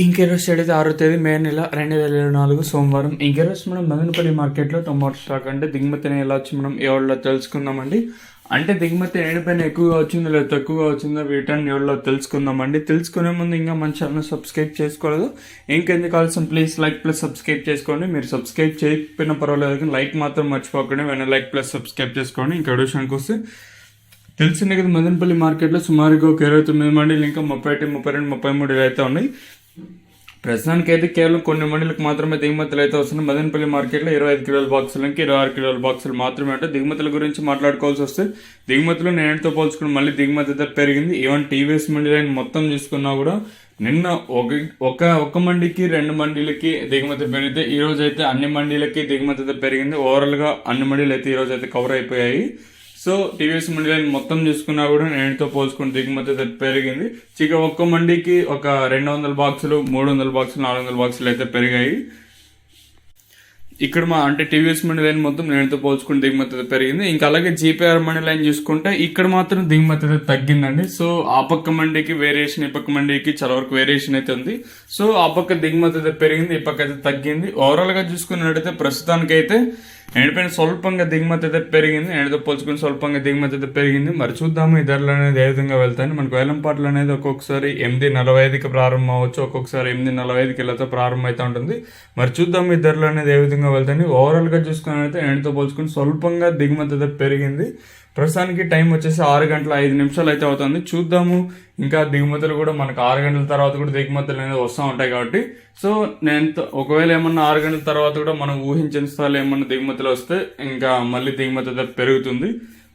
ఇంకెరోజు అయితే 6వ తేదీ మే నెల 2024 సోమవారం. ఇంకెరోజు మనం మదనపల్లి మార్కెట్లో టొమాటో స్టాక్ అంటే దిగుమతిని ఎలా వచ్చి మనం ఎవరిలో తెలుసుకుందామండి. అంటే దిగుమతి ఎండిపోయిన ఎక్కువగా వచ్చిందో లేదా తక్కువగా వచ్చిందో వీటన్ని ఎవరిలో తెలుసుకుందామండి. తెలుసుకునే ముందు ఇంకా మన ఛానల్ సబ్స్క్రైబ్ చేసుకోలేదు, ఇంకెందుకు కావాల్సిన ప్లీజ్ లైక్ ప్లస్ సబ్స్క్రైబ్ చేసుకోండి. మీరు సబ్స్క్రైబ్ చేయకపోయినా పర్వాలేదు కానీ లైక్ మాత్రం మర్చిపోకండి. వెంటనే లైక్ ప్లస్ సబ్స్క్రైబ్ చేసుకోండి. ఇంకా విషయానికి వస్తే తెలిసిందే కదా, మదనపల్లి మార్కెట్లో సుమారుగా ఒక 29 మండీలు ఇంకా 31, 32, 33 అయితే ఉన్నాయి. ప్రస్తుతానికి అయితే కేవలం కొన్ని మండలకు మాత్రమే దిగుమతులు అయితే వస్తున్నాయి. మదనపల్లి మార్కెట్లో 25 కిలోల బాక్సులకి 26 కిలోల బాక్సులు మాత్రమే. అంటే దిగుమతుల గురించి మాట్లాడుకోవాల్సి వస్తే దిగుమతులు నేటితో పోల్చుకుని మళ్ళీ దిగుమతి ధర పెరిగింది. ఈవెన్ టీవీఎస్ మండీ లైన్ మొత్తం చూసుకున్నా కూడా నిన్న ఒక మండీకి 2 మండీలకి దిగుమతి పెరిగితే ఈ రోజు అయితే అన్ని మండీలకి దిగుమతి ధర పెరిగింది. ఓవరాల్గా అన్ని మండీలు అయితే ఈ రోజు అయితే కవర్ అయిపోయాయి. సో టీవీఎస్ మండీ లైన్ మొత్తం చూసుకున్నా కూడా నేటితో పోల్చుకుని దిగుమతి పెరిగింది. ఒక్క మండీకి ఒక 200 బాక్సులు, 300 బాక్సులు, 400 బాక్సులు అయితే పెరిగాయి. ఇక్కడ అంటే టీవీఎస్ మండీ లైన్ మొత్తం నేటితో పోల్చుకుని దిగుమతి పెరిగింది. ఇంకా అలాగే జీపీఆర్ మండీ లైన్ చూసుకుంటే ఇక్కడ మాత్రం దిగుమతి తగ్గిందండి. సో ఆ పక్క మండీకి వేరియేషన్, ఈ పక్క మండీకి చాలా వరకు వేరియేషన్ అయితే ఉంది. సో ఆ పక్క దిగుమతి పెరిగింది, ఈ పక్క అయితే తగ్గింది. ఓవరాల్ గా చూసుకున్నట్టయితే ప్రస్తుతానికి అయితే ఎండిపోయిన స్వల్పంగా దిగుమతి అయితే పెరిగింది, ఎండతో పోల్చుకుని స్వల్పంగా దిగుమతి అయితే పెరిగింది. మరి చూద్దాము ఈ ధరలు అనేది ఏ విధంగా వెళ్తాయి. మనకు వేలంపాట్లు అనేది ఒక్కొక్కసారి 8:45కి ప్రారంభం అవ్వచ్చు, ఒక్కొక్కసారి 8:45కి ఇలా ప్రారంభం అయితే ఉంటుంది. మరి చూద్దాము ఈ ధరలు అనేది ఏ విధంగా వెళ్తాయి. ఓవరాల్ గా చూసుకున్నట్లయితే ఎండతో పోల్చుకుని స్వల్పంగా దిగుమతి అయితే పెరిగింది. ప్రస్తుతానికి టైం వచ్చేసి 6:05 అయితే అవుతుంది. చూద్దాము ఇంకా దిగుమతులు కూడా మనకు 6 గంటల తర్వాత కూడా దిగుమతులు అనేది వస్తూ ఉంటాయి కాబట్టి. సో నేను ఒకవేళ ఏమన్నా 6 గంటల తర్వాత కూడా మనం ఊహించిన స్థాయిలో ఏమన్నా దిగుమతులు వస్తే ఇంకా మళ్ళీ దిగుమతి ధర పెరుగుతుంది.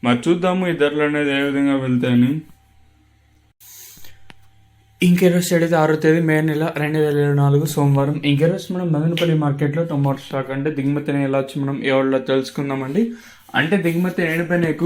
మరి చూద్దాము ఈ ధరలు అనేది ఏ విధంగా వెళ్తాయని. ఇంకెరోజు అయితే 6వ తేదీ మే నెల 2024 సోమవారం. ఇంకెరోజు మనం మదనపల్లి మార్కెట్లో టొమాటో స్టాక్ అంటే దిగుమతిని ఎలా వచ్చి మనం ఎవరిలో తెలుసుకుందామండి. అంటే దిగుమతి ఎండిపోయిన ఎక్కువ